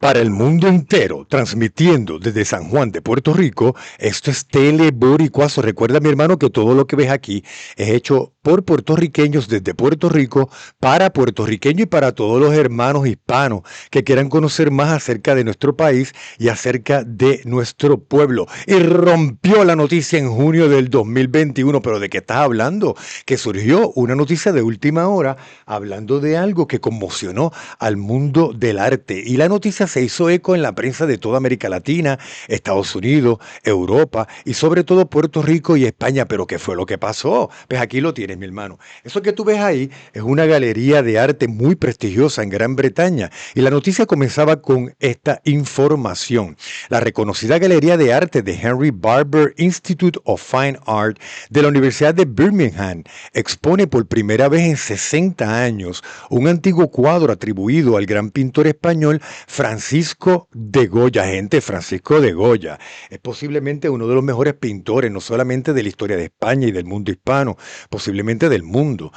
Para el mundo entero, transmitiendo desde San Juan de Puerto Rico, esto es Tele Boricuazo. Recuerda, mi hermano, que todo lo que ves aquí es hecho por puertorriqueños desde Puerto Rico, para puertorriqueños y para todos los hermanos hispanos que quieran conocer más acerca de nuestro país y acerca de nuestro pueblo. Y rompió la noticia en junio del 2021, pero ¿de qué estás hablando? Que surgió una noticia de última hora hablando de algo que conmocionó al mundo del arte. Y la noticia se hizo eco en la prensa de toda América Latina, Estados Unidos, Europa y sobre todo Puerto Rico y España. Pero ¿qué fue lo que pasó? Pues aquí lo tienes, mi hermano. Eso que tú ves ahí es una galería de arte muy prestigiosa en Gran Bretaña. Y la noticia comenzaba con esta información. La reconocida galería de arte de Henry Barber Institute of Fine Art de la Universidad de Birmingham expone por primera vez en 60 años un antiguo cuadro atribuido al gran pintor español Francisco de Goya. Gente, Francisco de Goya es posiblemente uno de los mejores pintores, no solamente de la historia de España y del mundo hispano, posiblemente del mundo.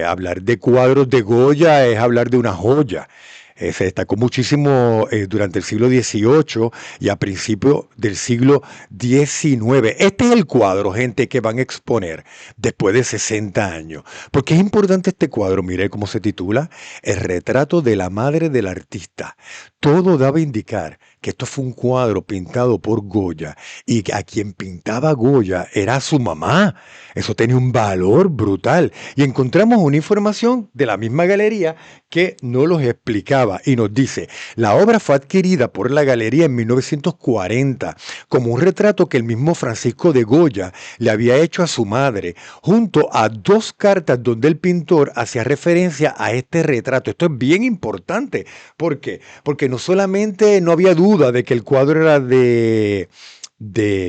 Hablar de cuadros de Goya es hablar de una joya. Se destacó muchísimo durante el siglo XVIII y a principios del siglo XIX. Este es el cuadro, gente, que van a exponer después de 60 años. ¿Por qué es importante este cuadro? Mire cómo se titula: El retrato de la madre del artista. Todo daba a indicar que esto fue un cuadro pintado por Goya y que a quien pintaba Goya era su mamá. Eso tenía un valor brutal. Y encontramos una información de la misma galería que nos los explicaba y nos dice: la obra fue adquirida por la galería en 1940 como un retrato que el mismo Francisco de Goya le había hecho a su madre, junto a dos cartas donde el pintor hacía referencia a este retrato. Esto es bien importante. ¿Por qué? Porque no solamente no había duda de que el cuadro era de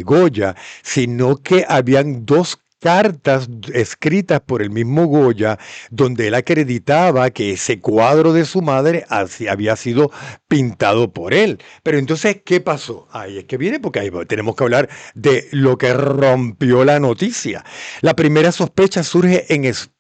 Goya, sino que habían dos cartas escritas por el mismo Goya, donde él acreditaba que ese cuadro de su madre había sido pintado por él. Pero entonces, ¿qué pasó? Ahí es que viene, porque ahí tenemos que hablar de lo que rompió la noticia. La primera sospecha surge en España.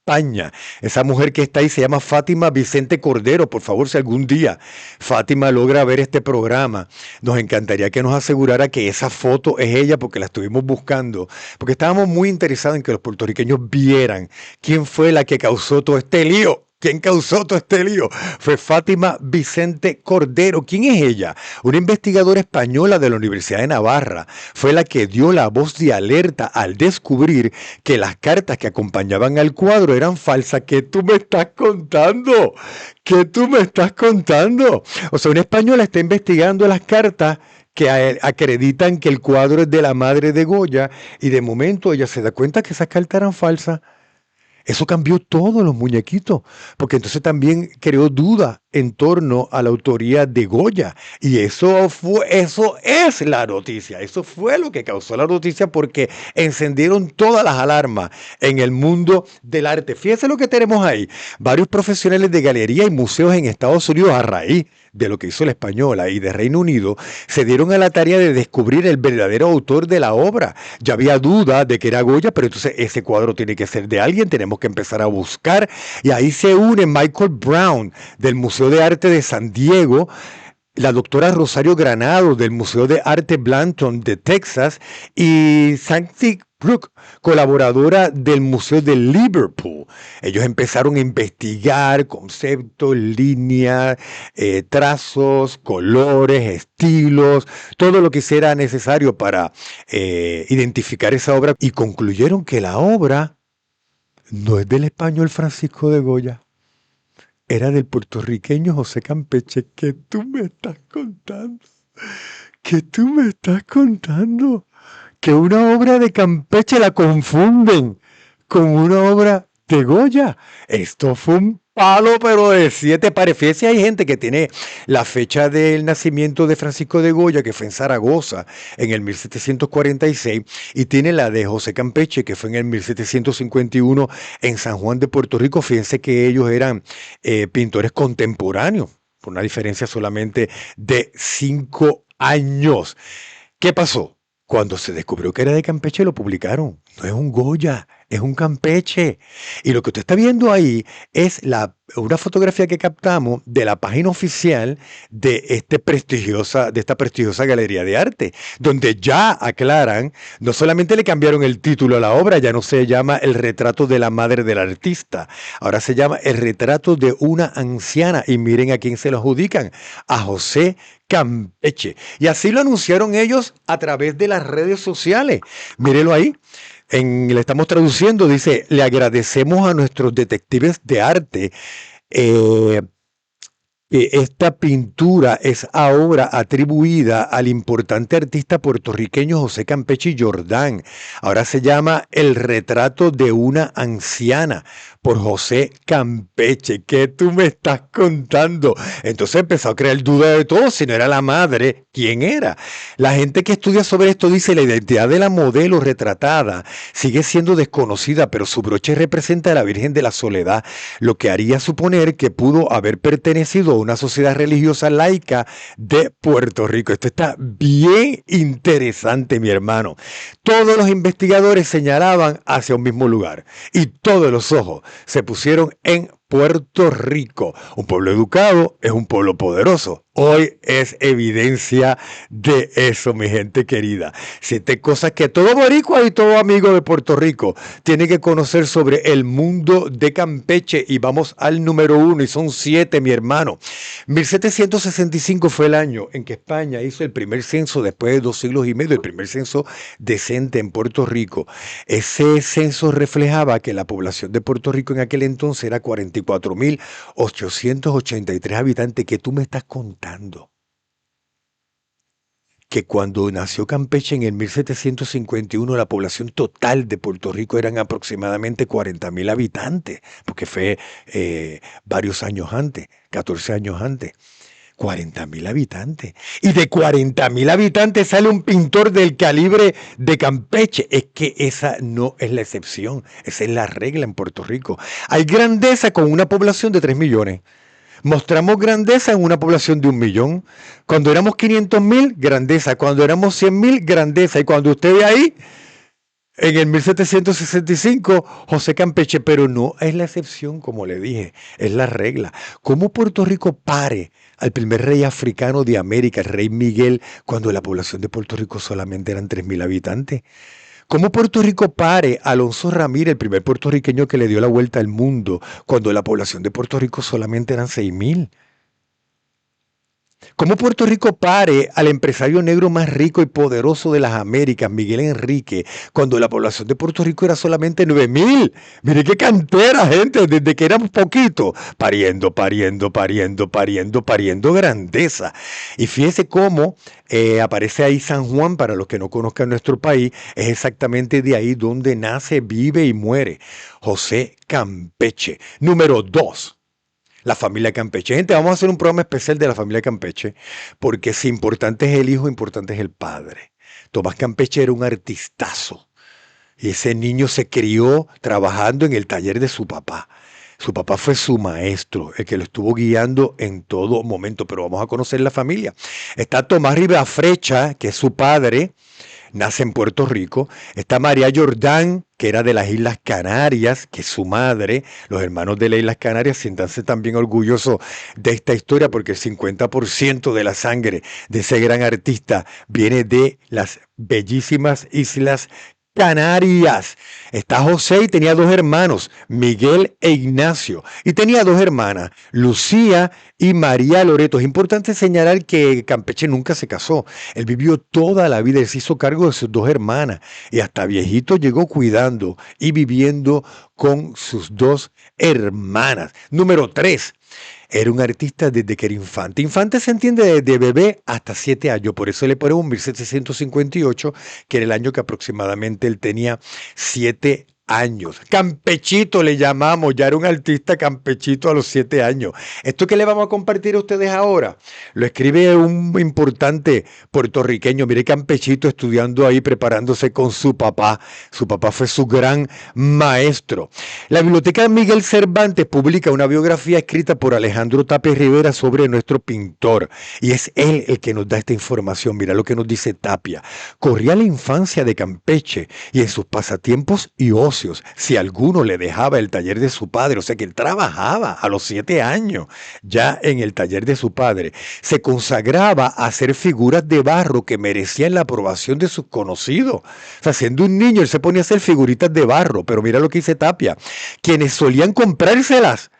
Esa mujer que está ahí se llama Fátima Vicente Cordero. Por favor, si algún día Fátima logra ver este programa, nos encantaría que nos asegurara que esa foto es ella, porque la estuvimos buscando, porque estábamos muy interesados en que los puertorriqueños vieran quién fue la que causó todo este lío. ¿Quién causó todo este lío? Fue Fátima Vicente Cordero. ¿Quién es ella? Una investigadora española de la Universidad de Navarra. Fue la que dio la voz de alerta al descubrir que las cartas que acompañaban al cuadro eran falsas. ¿Qué tú me estás contando? ¿Qué tú me estás contando? O sea, una española está investigando las cartas que acreditan que el cuadro es de la madre de Goya, y de momento ella se da cuenta que esas cartas eran falsas. Eso cambió todos los muñequitos, porque entonces también creó duda en torno a la autoría de Goya. Y eso es la noticia. Eso fue lo que causó la noticia, porque encendieron todas las alarmas en el mundo del arte. Fíjense lo que tenemos ahí. Varios profesionales de galería y museos en Estados Unidos, a raíz de lo que hizo la española y de Reino Unido, se dieron a la tarea de descubrir el verdadero autor de la obra. Ya había duda de que era Goya, pero entonces ese cuadro tiene que ser de alguien, tenemos que empezar a buscar. Y ahí se une Michael Brown del Museo de Arte de San Diego, la doctora Rosario Granado del Museo de Arte Blanton de Texas y Santi Brooke, colaboradora del Museo de Liverpool. Ellos empezaron a investigar conceptos, líneas, trazos, colores, estilos, todo lo que sea necesario para identificar esa obra, y concluyeron que la obra no es del español Francisco de Goya, era del puertorriqueño José Campeche. ¿Qué tú me estás contando? ¿Qué tú me estás contando? Que una obra de Campeche la confunden con una obra de Goya. Esto fue un palo, pero de 7 pares. Fíjense, hay gente que tiene la fecha del nacimiento de Francisco de Goya, que fue en Zaragoza en el 1746, y tiene la de José Campeche, que fue en el 1751 en San Juan de Puerto Rico. Fíjense que ellos eran pintores contemporáneos, por una diferencia solamente de 5 años. ¿Qué pasó? Cuando se descubrió que era de Campeche, lo publicaron No es un Goya, es un Campeche. Y lo que usted está viendo ahí es una fotografía que captamos de la página oficial de esta prestigiosa galería de arte, donde ya aclaran, no solamente le cambiaron el título a la obra, ya no se llama El retrato de la madre del artista, ahora se llama El retrato de una anciana. Y miren a quién se lo adjudican, a José Campeche. Y así lo anunciaron ellos a través de las redes sociales. Mírelo ahí. Le estamos traduciendo, dice, le agradecemos a nuestros detectives de arte eh, que esta pintura es ahora atribuida al importante artista puertorriqueño José Campeche Jordán. Ahora se llama El retrato de una anciana por José Campeche. ¿Qué tú me estás contando? Entonces empezó a crear duda de todo. Si no era la madre, ¿quién era? La gente que estudia sobre esto dice la identidad de la modelo retratada sigue siendo desconocida, pero su broche representa a la Virgen de la Soledad, lo que haría suponer que pudo haber pertenecido a una sociedad religiosa laica de Puerto Rico. Esto está bien interesante, mi hermano. Todos los investigadores señalaban hacia un mismo lugar y todos los ojos se pusieron en Puerto Rico. Un pueblo educado es un pueblo poderoso. Hoy es evidencia de eso, mi gente querida. 7 cosas que todo boricua y todo amigo de Puerto Rico tiene que conocer sobre el mundo de Campeche. Y vamos al número 1, y son 7, mi hermano. 1765 fue el año en que España hizo el primer censo después de 2 siglos y medio, el primer censo decente en Puerto Rico. Ese censo reflejaba que la población de Puerto Rico en aquel entonces era 44.883 habitantes. ¿Qué tú me estás contando? Que cuando nació Campeche en el 1751 la población total de Puerto Rico eran aproximadamente 40.000 habitantes, porque fue varios años antes, 14 años antes. 40.000 habitantes. Y de 40.000 habitantes sale un pintor del calibre de Campeche. Es que esa no es la excepción, esa es la regla en Puerto Rico. Hay grandeza con una población de 3 millones. Mostramos grandeza en una población de 1 millón. Cuando éramos 500.000, grandeza. Cuando éramos 100.000, grandeza. Y cuando usted ve ahí, en el 1765, José Campeche, pero no es la excepción, como le dije, es la regla. ¿Cómo Puerto Rico pare al primer rey africano de América, el rey Miguel, cuando la población de Puerto Rico solamente eran 3.000 habitantes? ¿Cómo Puerto Rico pare a Alonso Ramírez, el primer puertorriqueño que le dio la vuelta al mundo, cuando la población de Puerto Rico solamente eran 6.000? ¿Cómo Puerto Rico pare al empresario negro más rico y poderoso de las Américas, Miguel Enrique, cuando la población de Puerto Rico era solamente 9.000? Mire qué cantera, gente, desde que éramos poquitos, pariendo, pariendo, pariendo, pariendo, pariendo grandeza. Y fíjese cómo aparece ahí San Juan, para los que no conozcan nuestro país, es exactamente de ahí donde nace, vive y muere José Campeche. Número 2. La familia Campeche. Gente, vamos a hacer un programa especial de la familia Campeche, porque si importante es el hijo, importante es el padre. Tomás Campeche era un artistazo y ese niño se crió trabajando en el taller de su papá. Su papá fue su maestro, el que lo estuvo guiando en todo momento, pero vamos a conocer la familia. Está Tomás Rivafrecha, que es su padre, nace en Puerto Rico. Está María Jordán, que era de las Islas Canarias, que es su madre. Los hermanos de las Islas Canarias siéntanse también orgullosos de esta historia, porque el 50% de la sangre de ese gran artista viene de las bellísimas Islas Canarias. Está José y tenía 2 hermanos, Miguel e Ignacio. Y tenía 2 hermanas, Lucía y María Loreto. Es importante señalar que Campeche nunca se casó. Él vivió toda la vida, él se hizo cargo de sus 2 hermanas. Y hasta viejito llegó cuidando y viviendo con sus 2 hermanas. Número 3. Era un artista desde que era infante. Infante se entiende desde bebé hasta 7 años. Por eso le ponemos 1758, que era el año que aproximadamente él tenía 7 años. Campechito le llamamos, ya era un artista campechito a los 7 años. Esto que le vamos a compartir a ustedes ahora, lo escribe un importante puertorriqueño. Mire, Campechito estudiando ahí, preparándose con su papá. Su papá fue su gran maestro. La Biblioteca Miguel Cervantes publica una biografía escrita por Alejandro Tapia Rivera sobre nuestro pintor. Y es él el que nos da esta información. Mira lo que nos dice Tapia. Corría la infancia de Campeche y en sus pasatiempos y ocios, si alguno le dejaba el taller de su padre, o sea que él trabajaba a los 7 años ya en el taller de su padre, se consagraba a hacer figuras de barro que merecían la aprobación de sus conocidos. O sea, siendo un niño, él se ponía a hacer figuritas de barro, pero mira lo que dice Tapia, quienes solían comprárselas.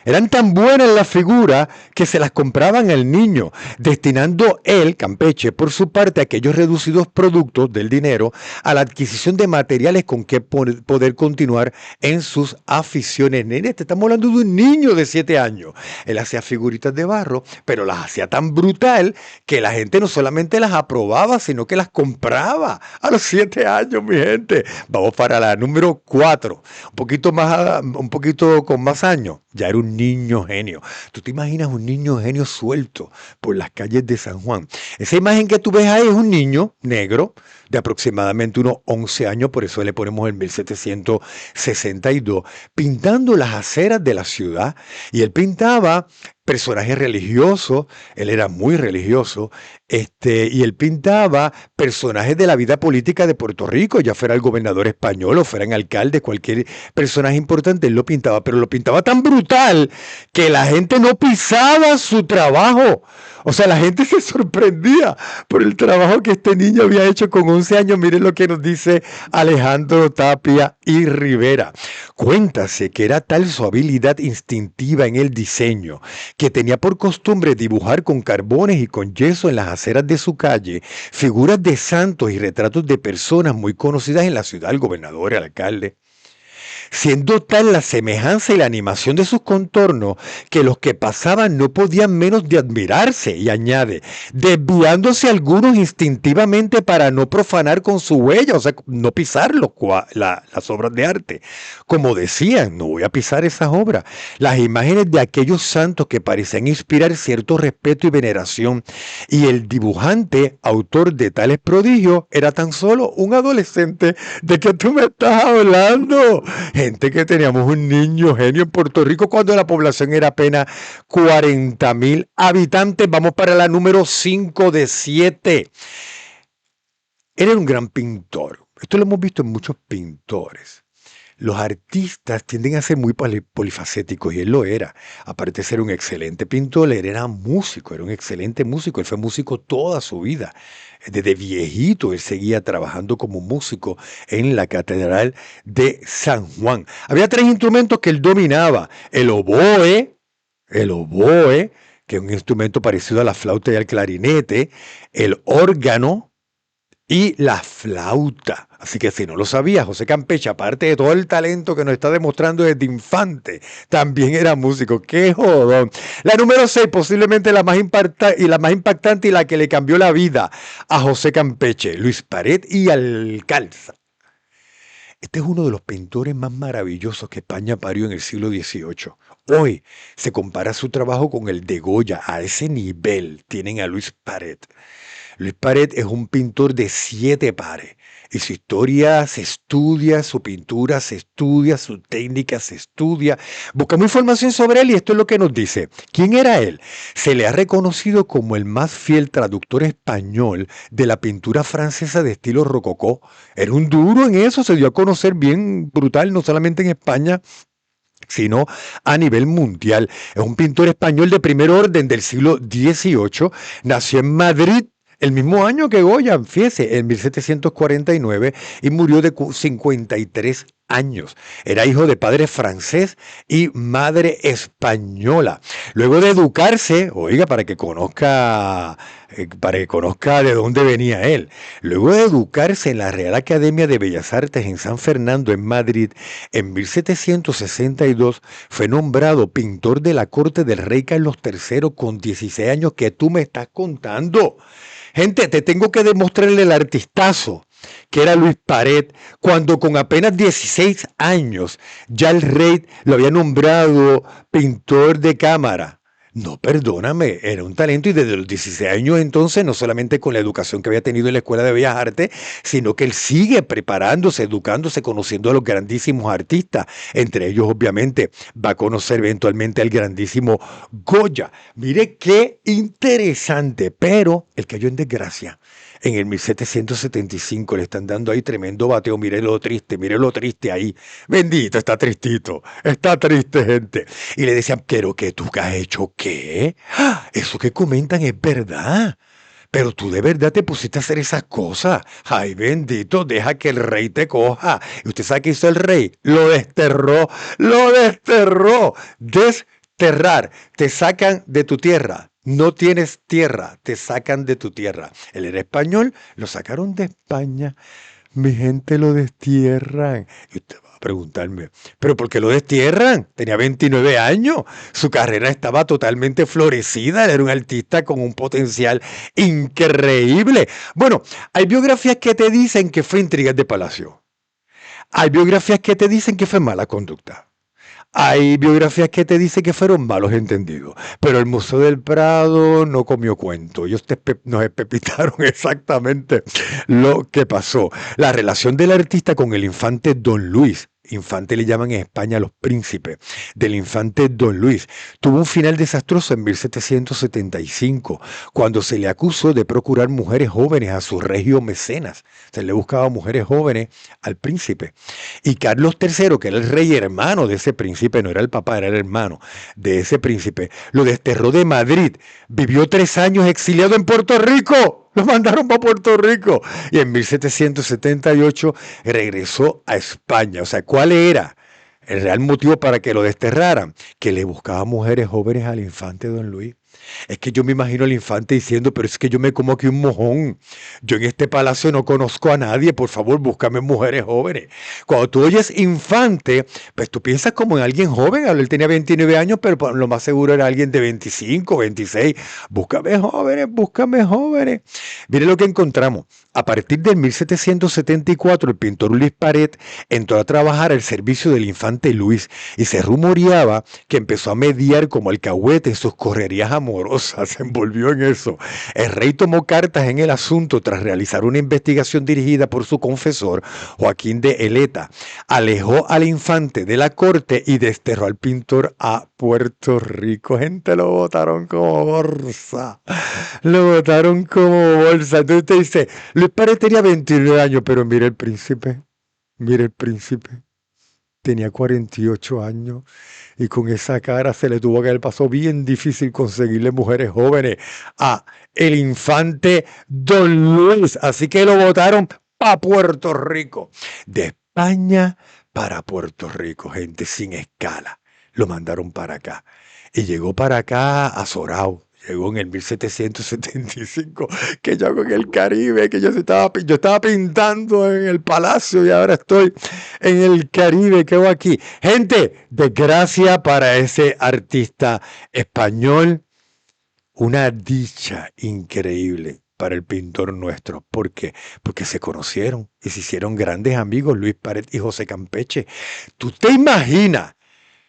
Eran tan buenas las figuras que se las compraban al niño, destinando él, Campeche, por su parte, aquellos reducidos productos del dinero a la adquisición de materiales con que poder continuar en sus aficiones. Nene, te estamos hablando de un niño de 7 años. Él hacía figuritas de barro, pero las hacía tan brutal que la gente no solamente las aprobaba, sino que las compraba a los 7 años, mi gente. Vamos para la número 4, un poquito con más años. Ya era un niño genio. ¿Tú te imaginas un niño genio suelto por las calles de San Juan? Esa imagen que tú ves ahí es un niño negro de aproximadamente unos 11 años, por eso le ponemos el 1762, pintando las aceras de la ciudad. Y él pintaba personajes religiosos, él era muy religioso, y él pintaba personajes de la vida política de Puerto Rico, ya fuera el gobernador español o fueran alcaldes, cualquier personaje importante, él lo pintaba, pero lo pintaba tan brutal que la gente no pisaba su trabajo. O sea, la gente se sorprendía por el trabajo que este niño había hecho con 11 años. Miren lo que nos dice Alejandro Tapia y Rivera. Cuéntase que era tal su habilidad instintiva en el diseño que tenía por costumbre dibujar con carbones y con yeso en las aceras de su calle figuras de santos y retratos de personas muy conocidas en la ciudad, el gobernador, el alcalde. Siendo tal la semejanza y la animación de sus contornos que los que pasaban no podían menos de admirarse, y añade, desviándose algunos instintivamente para no profanar con su huella, o sea, no pisar las obras de arte. Como decían, no voy a pisar esas obras. Las imágenes de aquellos santos que parecían inspirar cierto respeto y veneración, y el dibujante, autor de tales prodigios, era tan solo un adolescente. ¿De qué tú me estás hablando? Gente que teníamos un niño genio en Puerto Rico cuando la población era apenas 40,000 habitantes. Vamos para la número 5 de 7. Él era un gran pintor. Esto lo hemos visto en muchos pintores. Los artistas tienden a ser muy polifacéticos y él lo era. Aparte de ser un excelente pintor, él era músico, era un excelente músico. Él fue músico toda su vida. Desde viejito él seguía trabajando como músico en la Catedral de San Juan. Había 3 instrumentos que él dominaba. El oboe, que es un instrumento parecido a la flauta y al clarinete, el órgano y la flauta. Así que si no lo sabía, José Campeche, aparte de todo el talento que nos está demostrando desde infante, también era músico. ¡Qué jodón! La número 6, posiblemente la más impactante y la que le cambió la vida a José Campeche, Luis Paret y Alcalza. Este es uno de los pintores más maravillosos que España parió en el siglo XVIII. Hoy se compara su trabajo con el de Goya. A ese nivel tienen a Luis Paret. Luis Paret es un pintor de 7 pares. Y su historia se estudia, su pintura se estudia, su técnica se estudia. Buscamos información sobre él y esto es lo que nos dice. ¿Quién era él? Se le ha reconocido como el más fiel traductor español de la pintura francesa de estilo rococó. Era un duro en eso, se dio a conocer bien brutal, no solamente en España, sino a nivel mundial. Es un pintor español de primer orden del siglo XVIII. Nació en Madrid el mismo año que Goya, fíjese, en 1749, y murió de 53 años. Era hijo de padre francés y madre española. Luego de educarse, oiga, para que conozca de dónde venía él. Luego de educarse en la Real Academia de Bellas Artes en San Fernando, en Madrid, en 1762, fue nombrado pintor de la corte del rey Carlos III con 16 años. ¿Qué tú me estás contando? Gente, te tengo que demostrarle el artistazo que era Luis Paret, cuando con apenas 16 años ya el rey lo había nombrado pintor de cámara? No, perdóname, era un talento y desde los 16 años entonces, no solamente con la educación que había tenido en la Escuela de Bellas Artes, sino que él sigue preparándose, educándose, conociendo a los grandísimos artistas. Entre ellos, obviamente, va a conocer eventualmente al grandísimo Goya. Mire qué interesante, pero él cayó en desgracia. En el 1775 le están dando ahí tremendo bateo. Mire lo triste ahí. Bendito, está triste, gente. Y le decían, ¿pero qué tú que has hecho qué? ¡Ah! Eso que comentan es verdad. Pero tú de verdad te pusiste a hacer esas cosas. Ay, bendito, deja que el rey te coja. ¿Y usted sabe qué hizo el rey? Lo desterró, lo desterró. Desterrar, te sacan de tu tierra. No tienes tierra, te sacan de tu tierra. Él era español, lo sacaron de España. Mi gente lo destierran. Y usted va a preguntarme, ¿pero por qué lo destierran? Tenía 29 años. Su carrera estaba totalmente florecida. Él era un artista con un potencial increíble. Bueno, hay biografías que te dicen que fue intrigas de palacio. Hay biografías que te dicen que fue mala conducta. Hay biografías que te dicen que fueron malos entendidos, pero el Museo del Prado no comió cuento. Ellos nos espepitaron exactamente lo que pasó. La relación del artista con el infante Don Luis, infante le llaman en España a los príncipes, del infante Don Luis, tuvo un final desastroso en 1775, cuando se le acusó de procurar mujeres jóvenes a su regio mecenas. Se le buscaba mujeres jóvenes al príncipe. Y Carlos III, que era el rey hermano de ese príncipe, no era el papá, era el hermano de ese príncipe, lo desterró de Madrid. Vivió 3 años exiliado en Puerto Rico. Lo mandaron para Puerto Rico. Y en 1778 regresó a España. O sea, ¿cuál era el real motivo para que lo desterraran? Que le buscaba mujeres jóvenes al infante Don Luis. Es que yo me imagino al infante diciendo, pero es que yo me como aquí un mojón. Yo en este palacio no conozco a nadie, por favor, búscame mujeres jóvenes. Cuando tú oyes infante, pues tú piensas como en alguien joven. Él tenía 29 años, pero lo más seguro era alguien de 25, 26. Búscame jóvenes, búscame jóvenes. Mire lo que encontramos. A partir del 1774, el pintor Luis Paret entró a trabajar al servicio del infante Luis y se rumoreaba que empezó a mediar como alcahuete en sus correrías amorosas, se envolvió en eso. El rey tomó cartas en el asunto tras realizar una investigación dirigida por su confesor, Joaquín de Eleta. Alejó al infante de la corte y desterró al pintor a Puerto Rico. Gente, lo botaron como bolsa. Lo botaron como bolsa. Entonces usted dice, Luis Paret tenía 29 años, pero mire el príncipe. Mire el príncipe. Tenía 48 años y con esa cara se le tuvo que haber pasado bien difícil conseguirle mujeres jóvenes a el infante Don Luis. Así que lo botaron para Puerto Rico. De España para Puerto Rico, gente, sin escala. Lo mandaron para acá. Y llegó para acá azorado. Llegó en el 1775, que yo en el Caribe, que yo estaba pintando en el palacio y ahora estoy en el Caribe, que hago aquí. Gente, desgracia para ese artista español, una dicha increíble para el pintor nuestro. ¿Por qué? Porque se conocieron y se hicieron grandes amigos, Luis Paret y José Campeche. ¿Tú te imaginas?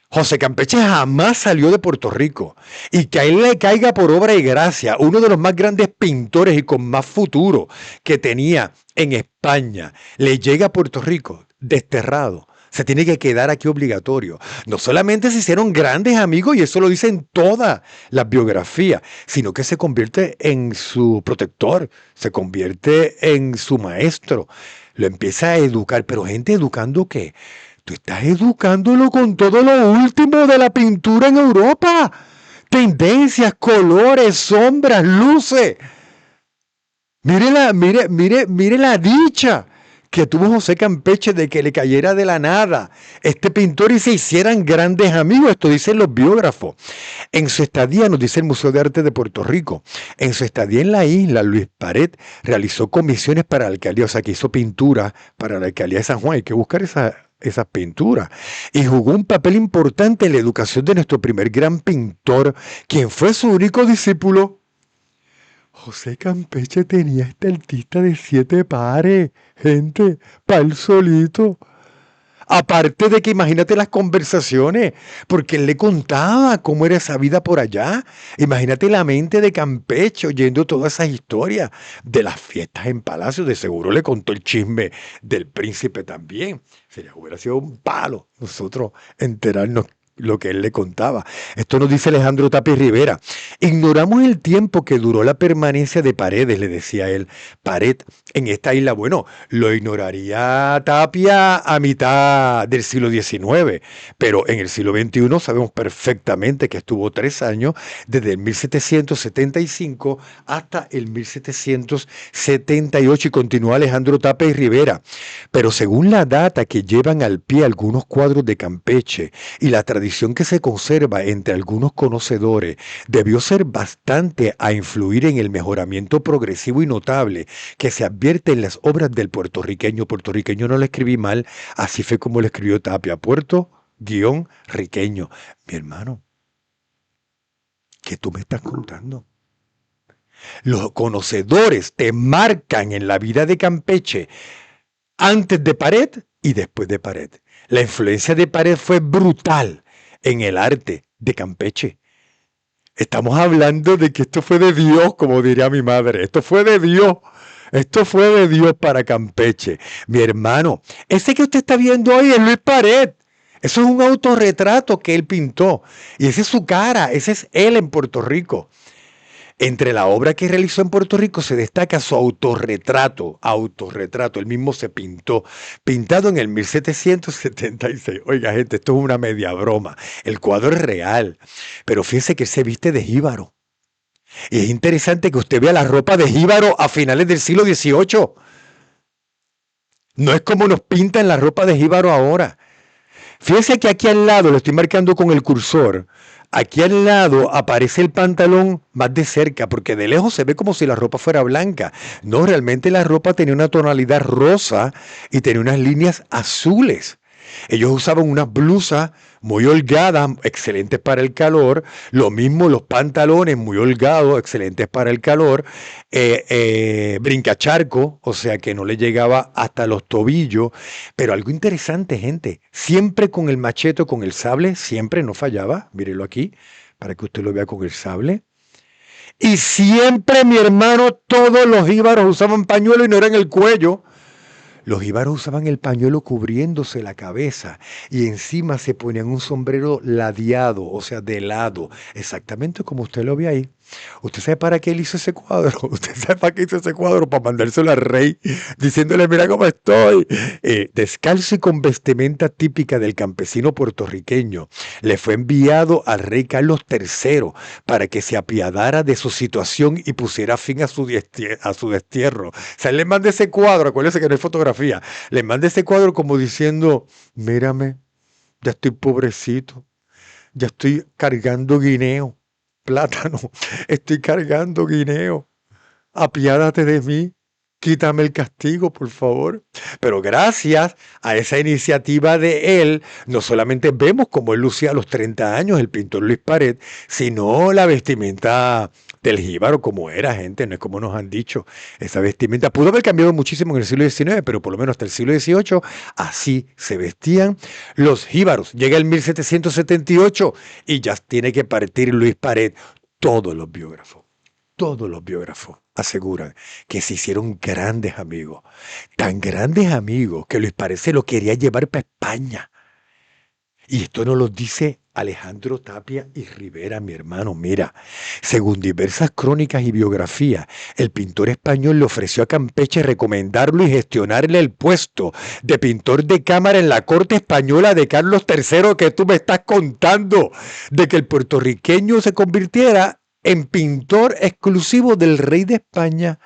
José Campeche jamás salió de Puerto Rico y que a él le caiga por obra y gracia uno de los más grandes pintores y con más futuro que tenía en España, le llega a Puerto Rico desterrado. Se tiene que quedar aquí obligatorio. No solamente se hicieron grandes amigos, y eso lo dicen todas las biografías, sino que se convierte en su protector, se convierte en su maestro. Lo empieza a educar, pero gente, ¿educando qué? Tú estás educándolo con todo lo último de la pintura en Europa. Tendencias, colores, sombras, luces. Mire la dicha que tuvo José Campeche de que le cayera de la nada este pintor y se hicieran grandes amigos. Esto dicen los biógrafos. En su estadía, nos dice el Museo de Arte de Puerto Rico, en su estadía en la isla, Luis Paret realizó comisiones para la alcaldía, o sea que hizo pintura para la alcaldía de San Juan. Hay que buscar esas pinturas, y jugó un papel importante en la educación de nuestro primer gran pintor, quien fue su único discípulo, José Campeche tenía este artista de 7 pares, gente, para él solito. Aparte de que imagínate las conversaciones, porque él le contaba cómo era esa vida por allá. Imagínate la mente de Campeche oyendo todas esas historias de las fiestas en Palacio. De seguro le contó el chisme del príncipe también. Hubiera sido un palo nosotros enterarnos lo que él le contaba. Esto nos dice Alejandro Tapia Rivera. Ignoramos el tiempo que duró la permanencia de Paredes, le decía él. Pared en esta isla, bueno, lo ignoraría Tapia a mitad del siglo XIX, pero en el siglo XXI sabemos perfectamente que estuvo 3 años, desde el 1775 hasta el 1778, y continúa Alejandro Tapia Rivera. Pero según la data que llevan al pie algunos cuadros de Campeche y la tradición que se conserva entre algunos conocedores, debió ser bastante a influir en el mejoramiento progresivo y notable que se advierte en las obras del puertorriqueño. Puertorriqueño no lo escribí mal, así fue como lo escribió Tapia, puerto-riqueño. Mi hermano, ¿qué tú me estás contando? Los conocedores te marcan en la vida de Campeche antes de Pared y después de Pared. La influencia de Pared fue brutal en el arte de Campeche. Estamos hablando de que esto fue de Dios, como diría mi madre. Esto fue de Dios. Esto fue de Dios para Campeche. Mi hermano, ese que usted está viendo hoy es Luis Pared. Eso es un autorretrato que él pintó. Y esa es su cara. Ese es él en Puerto Rico. Entre la obra que realizó en Puerto Rico se destaca su autorretrato, él mismo se pintó, pintado en el 1776. Oiga, gente, esto es una media broma. El cuadro es real, pero fíjese que él se viste de jíbaro. Y es interesante que usted vea la ropa de jíbaro a finales del siglo XVIII. No es como nos pintan la ropa de jíbaro ahora. Fíjese que aquí al lado, lo estoy marcando con el cursor, aquí al lado aparece el pantalón más de cerca, porque de lejos se ve como si la ropa fuera blanca. No, realmente la ropa tenía una tonalidad rosa y tenía unas líneas azules. Ellos usaban unas blusas muy holgadas, excelentes para el calor. Lo mismo los pantalones muy holgados, excelentes para el calor. Brincacharco, o sea que no le llegaba hasta los tobillos. Pero algo interesante, gente, siempre con el machete, con el sable, siempre no fallaba. Mírelo aquí, para que usted lo vea con el sable. Y siempre, mi hermano, todos los jíbaros usaban pañuelo y no era en el cuello. Los jíbaros usaban el pañuelo cubriéndose la cabeza y encima se ponían un sombrero ladeado, o sea, de lado, exactamente como usted lo ve ahí. ¿Usted sabe para qué él hizo ese cuadro? ¿Usted sabe para qué hizo ese cuadro? Para mandárselo al rey, diciéndole, mira cómo estoy. Descalzo y con vestimenta típica del campesino puertorriqueño, le fue enviado al rey Carlos III para que se apiadara de su situación y pusiera fin a su destierro. O sea, él le manda ese cuadro, acuérdense que no hay fotografía, le manda ese cuadro como diciendo, mírame, ya estoy pobrecito, ya estoy cargando guineo, plátano, estoy cargando guineo, apiádate de mí, quítame el castigo, por favor. Pero gracias a esa iniciativa de él, no solamente vemos cómo él lucía a los 30 años, el pintor Luis Pared, sino la vestimenta del jíbaro como era, gente, no es como nos han dicho. Esa vestimenta pudo haber cambiado muchísimo en el siglo XIX, pero por lo menos hasta el siglo XVIII así se vestían los jíbaros. Llega el 1778 y ya tiene que partir Luis Pared. Todos los biógrafos aseguran que se hicieron grandes amigos, tan grandes amigos que Luis Pared se lo quería llevar para España. Y esto nos lo dice Alejandro Tapia y Rivera, mi hermano. Mira, según diversas crónicas y biografías, el pintor español le ofreció a Campeche recomendarlo y gestionarle el puesto de pintor de cámara en la corte española de Carlos III, que tú me estás contando, de que el puertorriqueño se convirtiera en pintor exclusivo del rey de España.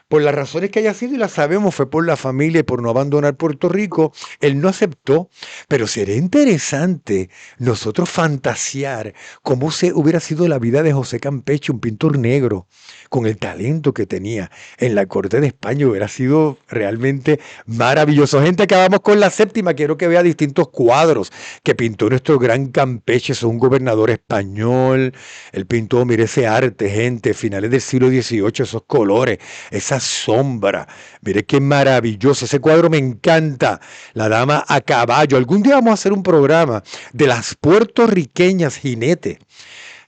Por las razones que haya sido, y las sabemos, fue por la familia y por no abandonar Puerto Rico. Él no aceptó, pero sería interesante nosotros fantasear cómo se hubiera sido la vida de José Campeche, un pintor negro, con el talento que tenía en la corte de España. Hubiera sido realmente maravilloso. Gente, acabamos con la séptima. Quiero que vea distintos cuadros que pintó nuestro gran Campeche. Es un gobernador español. Él pintó, mire ese arte, gente, finales del siglo XVIII, esos colores, esa sombra. Mire qué maravilloso. Ese cuadro me encanta. La dama a caballo. Algún día vamos a hacer un programa de las puertorriqueñas jinetes.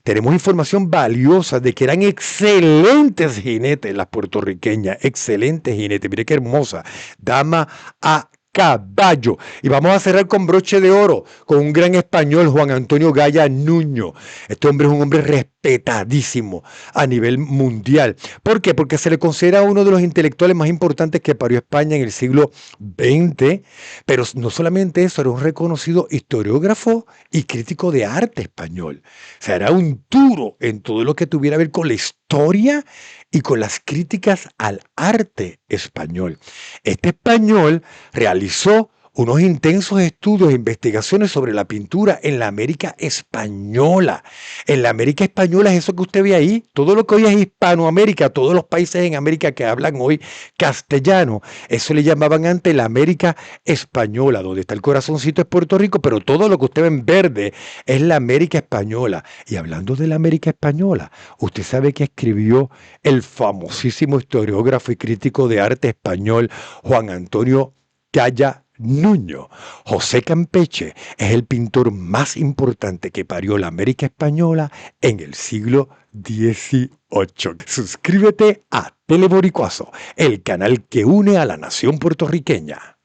Tenemos información valiosa de que eran excelentes jinetes las puertorriqueñas, excelentes jinetes. Mire qué hermosa. Dama a caballo. Y vamos a cerrar con broche de oro, con un gran español, Juan Antonio Gaya Nuño. Este hombre es un hombre respetadísimo a nivel mundial. ¿Por qué? Porque se le considera uno de los intelectuales más importantes que parió España en el siglo XX, pero no solamente eso, era un reconocido historiógrafo y crítico de arte español. O sea, era un duro en todo lo que tuviera que ver con la historia y con las críticas al arte español. Este español realizó unos intensos estudios e investigaciones sobre la pintura en la América española. En la América española es eso que usted ve ahí, todo lo que hoy es Hispanoamérica, todos los países en América que hablan hoy castellano, eso le llamaban antes la América española, donde está el corazoncito es Puerto Rico, pero todo lo que usted ve en verde es la América española. Y hablando de la América española, usted sabe que escribió el famosísimo historiógrafo y crítico de arte español Juan Antonio Gaya Nuño. José Campeche es el pintor más importante que parió la América española en el siglo XVIII. Suscríbete a Teleboricuazo, el canal que une a la nación puertorriqueña.